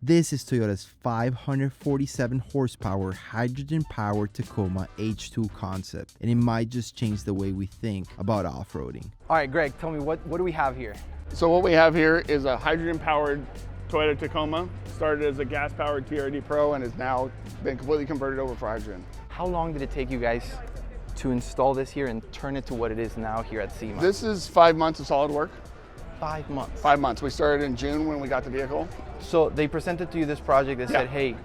This is Toyota's 547 horsepower hydrogen-powered Tacoma H2 concept, and it might just change the way we think about off-roading. All right, Greg, tell me what do we have here? So what we have here is a hydrogen-powered Toyota Tacoma. Started as a gas-powered TRD Pro and has now been completely converted over for hydrogen. How long did it take you guys to install this here and turn it to what it is now here at SEMA? This is 5 months of solid work. 5 months. 5 months. We started in June when we got the vehicle. So they presented to you this project. They said, hey,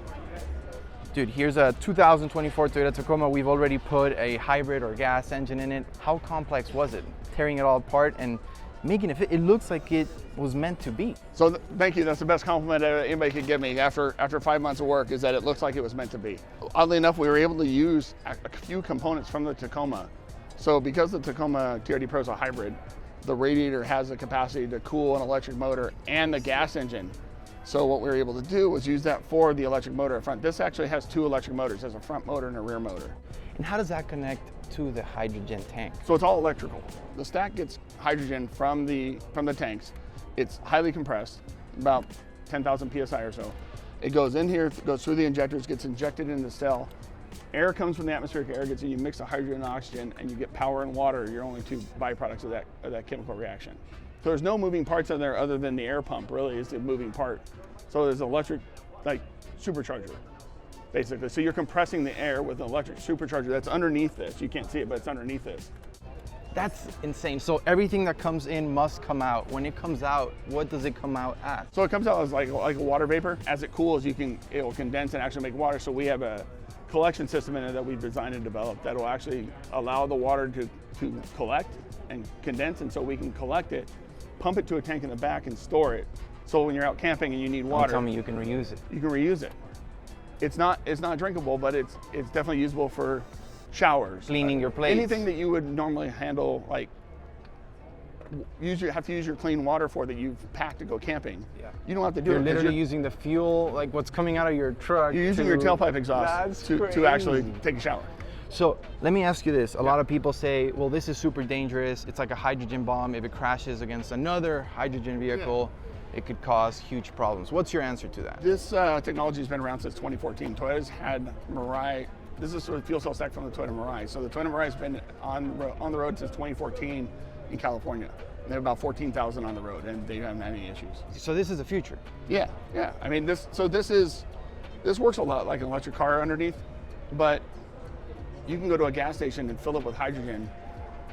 dude, here's a 2024 Toyota Tacoma. We've already put a hybrid or gas engine in it. How complex was it? Tearing it all apart and making it fit. It looks like it was meant to be. So thank you. That's the best compliment that anybody could give me after 5 months of work, is that it looks like it was meant to be. Oddly enough, we were able to use a few components from the Tacoma. So because the Tacoma TRD Pro is a hybrid, the radiator has the capacity to cool an electric motor and the gas engine. So what we were able to do was use that for the electric motor up front. This actually has 2 electric motors. There's a front motor and a rear motor. And how does that connect to the hydrogen tank? So it's all electrical. The stack gets hydrogen from the tanks. It's highly compressed, about 10,000 PSI or so. It goes in here, goes through the injectors, gets injected into the cell. Air comes from the atmospheric air, gets in, you mix the hydrogen and oxygen, and you get power and water, your only 2 byproducts of that chemical reaction. So there's no moving parts in there other than the air pump, really, is the moving part. So there's an electric, like, supercharger, basically. So you're compressing the air with an electric supercharger that's underneath this. You can't see it, but it's underneath this. That's insane. So everything that comes in must come out. When it comes out, what does it come out as? So it comes out as like a water vapor. As it cools, it will condense and actually make water. So we have a collection system in it that we've designed and developed that will actually allow the water to collect and condense, and so we can collect it, pump it to a tank in the back, and store it. So when you're out camping and you need water, Tell me you can reuse it. You can reuse it. It's not drinkable, but it's definitely usable for showers, Cleaning your plates. anything that you would normally handle, like have to use your clean water for that you've packed to go camping. Yeah. You don't have to do You're it. literally using the fuel, like what's coming out of your truck. You're using your tailpipe exhaust to actually take a shower. So let me ask you this. A lot of people say, well, this is super dangerous. It's like a hydrogen bomb. If it crashes against another hydrogen vehicle, it could cause huge problems. What's your answer to that? This technology has been around since 2014. Toyota's had Mirai. This is sort of fuel cell stack from the Toyota Mirai. So the Toyota Mirai has been on the road since 2014 in California. They have about 14,000 on the road, and they haven't had any issues. So this is the future. Yeah. I mean, this works a lot like an electric car underneath, but you can go to a gas station and fill it with hydrogen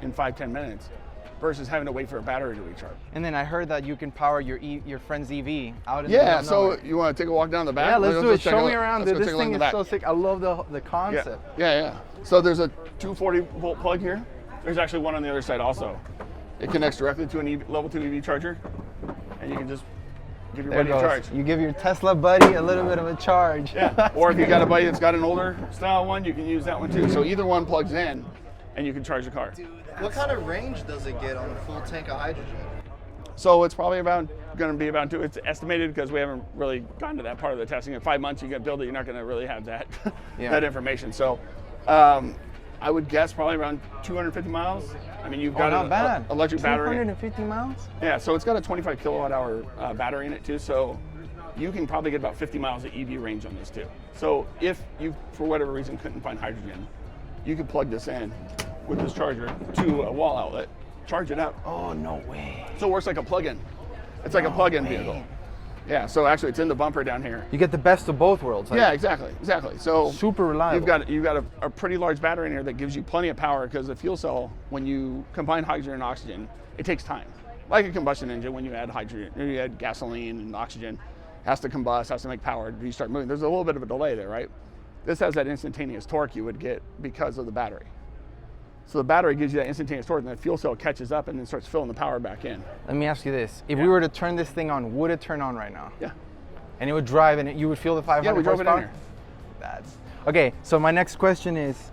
in 5-10 minutes versus having to wait for a battery to recharge. And then I heard that you can power your friend's EV out in the middle Yeah, of so nowhere. you want to take a walk down the back? Yeah, let's do it. check Show me around, dude. let's This go take a thing look is in the so sick. I love the back. concept. Yeah. So there's a 240 volt plug here. There's actually one on the other side also. It connects directly to an level 2 EV charger, and you can just give your There it buddy a goes. charge. You give your Tesla buddy a little bit of a charge. Yeah. Or if you got a buddy that's got an older style one, you can use that one too. So either one plugs in, and you can charge the car. What kind of range does it get on a full tank of hydrogen? So it's probably going to be about 2. It's estimated because we haven't really gotten to that part of the testing. In 5 months, you can build it. You're not going to really have that that information. So I would guess probably around 250 miles. I mean, you've got not bad. an electric battery. 250 miles? Yeah, so it's got a 25 kilowatt hour battery in it too. So you can probably get about 50 miles of EV range on this too. So if you, for whatever reason, couldn't find hydrogen, you could plug this in with this charger to a wall outlet, charge it up. Oh, no way. So it works like a plug-in. It's like a plug-in vehicle. Yeah, so actually it's in the bumper down here. You get the best of both worlds. Yeah, exactly. So super reliable. You've got a pretty large battery in here that gives you plenty of power, because the fuel cell, when you combine hydrogen and oxygen, it takes time. Like a combustion engine, when you add hydrogen, you add gasoline and oxygen, has to combust, has to make power to start moving. There's a little bit of a delay there, right? This has that instantaneous torque you would get because of the battery. So the battery gives you that instantaneous torque, and the fuel cell catches up and then starts filling the power back in. Let me ask you this. If we were to turn this thing on, would it turn on right now? Yeah. And it would drive, and you would feel the 500 Yeah, we drove it in horsepower? here. Okay, so my next question is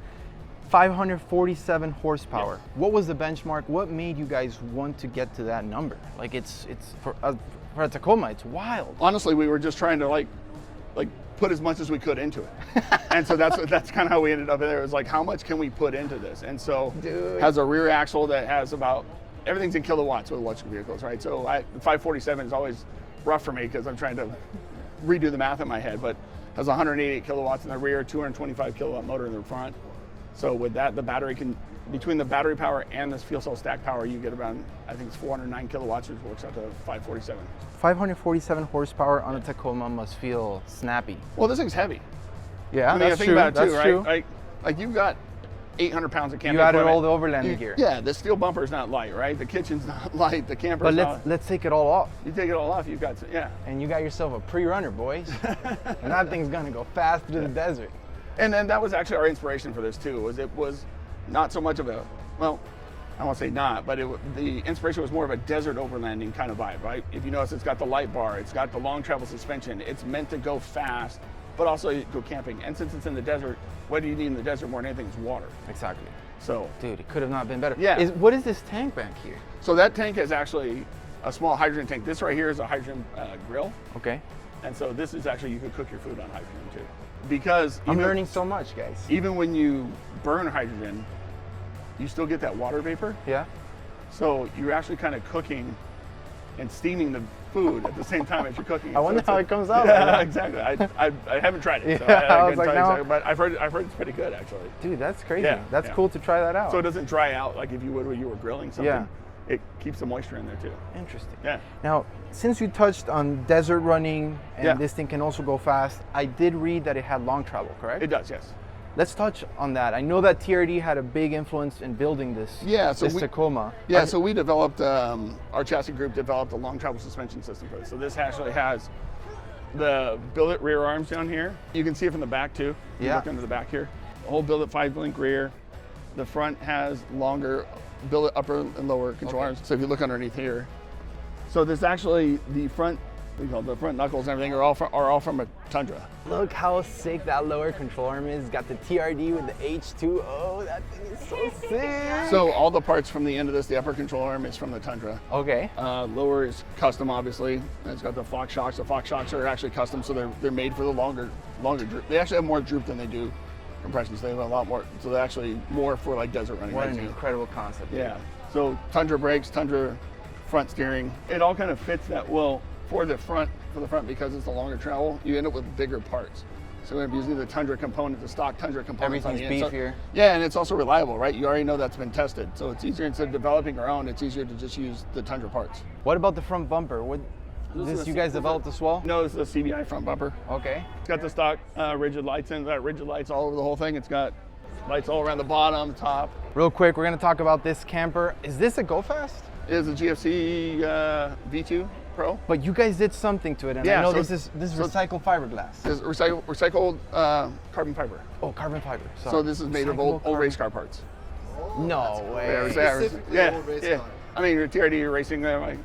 547 horsepower. Yeah. What was the benchmark? What made you guys want to get to that number? Like, it's for a Tacoma, it's wild. Honestly, we were just trying to like put as much as we could into it. And so that's kind of how we ended up there. It was like, how much can we put into this? And so it has a rear axle that has about, everything's in kilowatts with electric vehicles, right? So the 547 is always rough for me because I'm trying to redo the math in my head, but has 188 kilowatts in the rear, 225 kilowatt motor in the front. So with that, the battery can, between the battery power and this fuel cell stack power, you get around, I think it's 409 kilowatts, which works out to 547. 547 horsepower on a Tacoma must feel snappy. Well, this thing's heavy. Yeah, I mean, that's think true. about it That's too, true. right? Like you've got 800 pounds of camping You added equipment. all the Overland gear. Yeah, the steel bumper's not light, right? The kitchen's not light, the camper's But not. let's take it all off. You take it all off, you've got, yeah. And you got yourself a pre-runner, boys. And that thing's gonna go fast through the desert. And then that was actually our inspiration for this too, was it was not so much of a, well, I won't say not, but the inspiration was more of a desert overlanding kind of vibe, right? If you notice, it's got the light bar, it's got the long travel suspension, it's meant to go fast, but also go camping. And since it's in the desert, what do you need in the desert more than anything is water. Exactly. So, Dude, it could have not been better. Yeah. What is this tank back here? so that tank is actually a small hydrogen tank. This right here is a hydrogen grill. Okay. And so this is actually, you could cook your food on hydrogen too. Because I'm even- learning so much, guys. Even when you burn hydrogen, you still get that water vapor. Yeah? So you're actually kind of cooking and steaming the food at the same time as you're cooking. I wonder So it's how a- it comes out. Yeah, like exactly. I haven't tried it. So Yeah, I I was couldn't like, tell you now- exactly, but I've heard it's pretty good actually. Dude, that's crazy. Yeah, That's yeah. cool to try that out. So it doesn't dry out like if you would when you were grilling something. Yeah. It keeps the moisture in there too. Interesting. Yeah. Now, since you touched on desert running and Yeah. this thing can also go fast, I did read that it had long travel, correct? It does, yes. Let's touch on that. I know that TRD had a big influence in building this, Yeah, so this we- Tacoma. Yeah, so we developed, our chassis group developed a long travel suspension system for this. So this actually has the billet rear arms down here. You can see it from the back too. If you Yeah. look into the back here. The whole billet 5-link rear. The front has longer billet upper and lower control arms. So if you look underneath here. So this actually, the front, the front knuckles and everything are all from a Tundra. Look how sick that lower control arm is. Got the TRD with the H2O. That thing is so sick. So all the parts from the end of this, the upper control arm is from the Tundra. Okay. Lower is custom, obviously. And it's got the Fox shocks. The Fox shocks are actually custom, so they're made for the longer droop. They actually have more droop than they do compression, so they have a lot more. So they're actually more for like desert running. What right an too. incredible concept. Yeah. So Tundra brakes, Tundra front steering. It all kind of fits that well for the front because it's the longer travel. You end up with bigger parts. So we end up using the Tundra component, the stock Tundra components on the Everything's inside. beefier. Yeah, and it's also reliable, right? You already know that's been tested. So it's easier, instead of developing our own, it's easier to just use the Tundra parts. What about the front bumper? What? This This is you a- guys developed as well? No, this is a CBI front bumper. Okay. It's got the stock rigid lights in, got rigid lights all over the whole thing. It's got lights all around the bottom, top. Real quick, we're gonna talk about this camper. Is this a Go Fast? It is a GFC V2 Pro. But you guys did something to it, and Yeah, I know so- this is so- recycled fiberglass. It's recycled carbon fiber. Oh, carbon fiber. Sorry. So this is made of old Recyclable race car parts. No way. Specifically old race car. I mean, your TRD, your racing, like,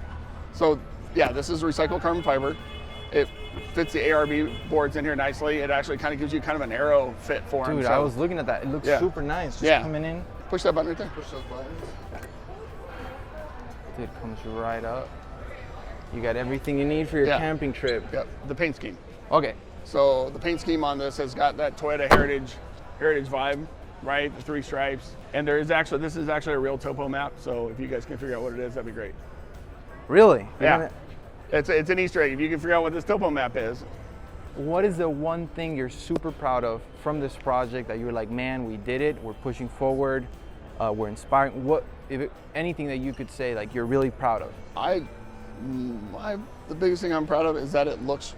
so yeah, this is recycled carbon fiber. It fits the ARB boards in here nicely. It actually kind of gives you kind of an aero fit for them. Dude, so I was looking at that. It looks Yeah. super nice. Just Yeah. coming in. push that button right there. Push those buttons. Dude, comes right up. You got everything you need for your Yeah. camping trip. Yep, the paint scheme. Okay. So the paint scheme on this has got that Toyota heritage vibe, right? The 3 stripes. And this is actually a real topo map. So if you guys can figure out what it is, that'd be great. Really? You're Yeah. gonna- It's an Easter egg. If you can figure out what this topo map is. What is the one thing you're super proud of from this project that you're like, man, we did it, we're pushing forward, we're inspiring? What, anything that you could say like you're really proud of? The biggest thing I'm proud of is that it looks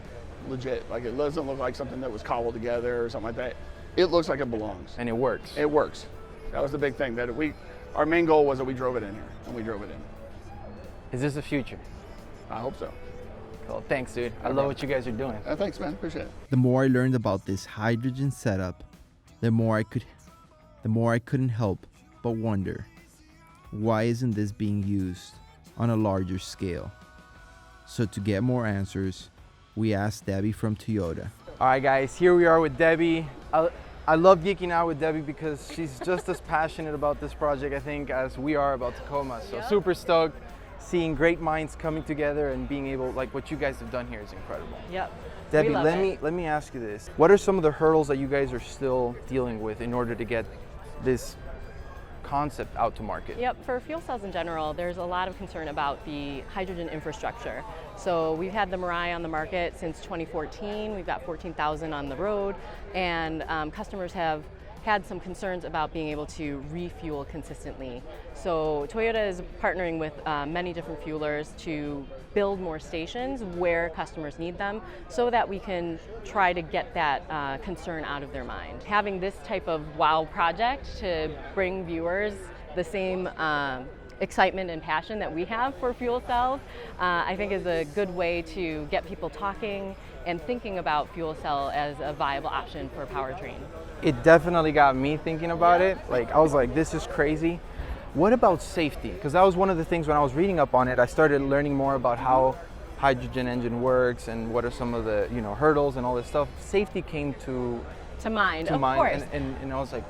legit. Like it doesn't look like something that was cobbled together or something like that. It looks like it belongs. And it works. It works. That was the big thing. Our main goal was that we drove it in here, and we drove it in. Is this the future? I hope so. Cool. Thanks, dude. I love what you guys are doing. Thanks, man. Appreciate it. The more I learned about this hydrogen setup, the more I couldn't help but wonder, why isn't this being used on a larger scale? So to get more answers, we asked Debbie from Toyota. All right, guys, here we are with Debbie. I love geeking out with Debbie because she's just as passionate about this project, I think, as we are about Tacoma. So super stoked. Seeing great minds coming together and being able, like what you guys have done here is incredible. Yep. Debbie, We love it. let me ask you this. What are some of the hurdles that you guys are still dealing with in order to get this concept out to market? Yep, for fuel cells in general, there's a lot of concern about the hydrogen infrastructure. So we've had the Mirai on the market since 2014. We've got 14,000 on the road, and customers have had some concerns about being able to refuel consistently. So Toyota is partnering with many different fuelers to build more stations where customers need them so that we can try to get that concern out of their mind. Having this type of wow project to bring viewers the same excitement and passion that we have for fuel cells, I think is a good way to get people talking and thinking about fuel cell as a viable option for powertrain. It definitely got me thinking about it. Like, I was like, this is crazy. What about safety? Because that was one of the things when I was reading up on it, I started learning more about how hydrogen engine works and what are some of the hurdles and all this stuff. Safety came to mind, of mind, course. and I was like,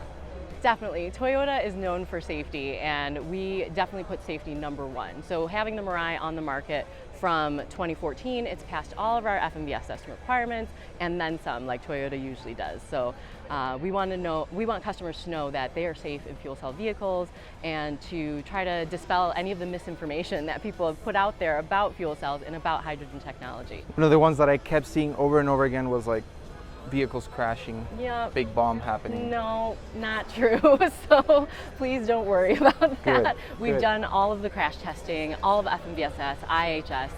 Definitely. Toyota is known for safety, and we definitely put safety number one. So having the Mirai on the market from 2014, it's passed all of our FMVSS system requirements and then some, like Toyota usually does. So we want customers to know that they are safe in fuel cell vehicles, and to try to dispel any of the misinformation that people have put out there about fuel cells and about hydrogen technology. one of the ones that I kept seeing over and over again was like vehicles crashing, Yep. big bomb happening. No, not true. So please don't worry about that. Good, We've good. done all of the crash testing, all of FMVSS, IHS.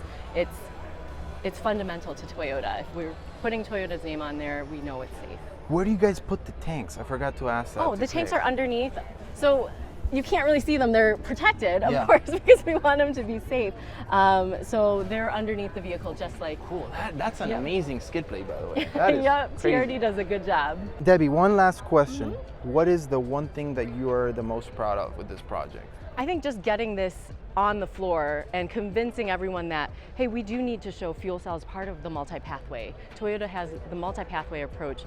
It's fundamental to Toyota. If we're putting Toyota's name on there, we know it's safe. Where do you guys put the tanks? I forgot to ask that. Oh, the today. tanks are underneath. So you can't really see them. They're protected, of Yeah. course, because we want them to be safe. So they're underneath the vehicle, just like. Cool. That's an Yep. amazing skid plate, by the way. That is Yep, crazy. TRD does a good job. Debbie, one last question. Mm-hmm. What is the one thing that you are the most proud of with this project? I think just getting this on the floor and convincing everyone that, hey, we do need to show fuel cells part of the multi-pathway. Toyota has the multi-pathway approach.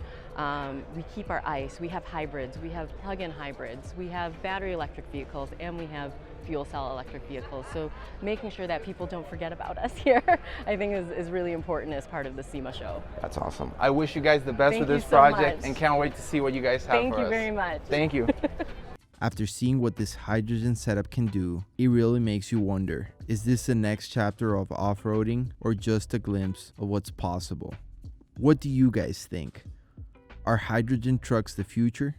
We keep our ICE, we have hybrids, we have plug-in hybrids, we have battery electric vehicles, and we have fuel cell electric vehicles. So making sure that people don't forget about us here, I think is really important as part of the SEMA show. That's awesome. I wish you guys the best Thank with you this so project much. and can't wait to see what you guys have Thank for you us. very much. Thank you. After seeing what this hydrogen setup can do, it really makes you wonder, is this the next chapter of off-roading or just a glimpse of what's possible? What do you guys think? Are hydrogen trucks the future?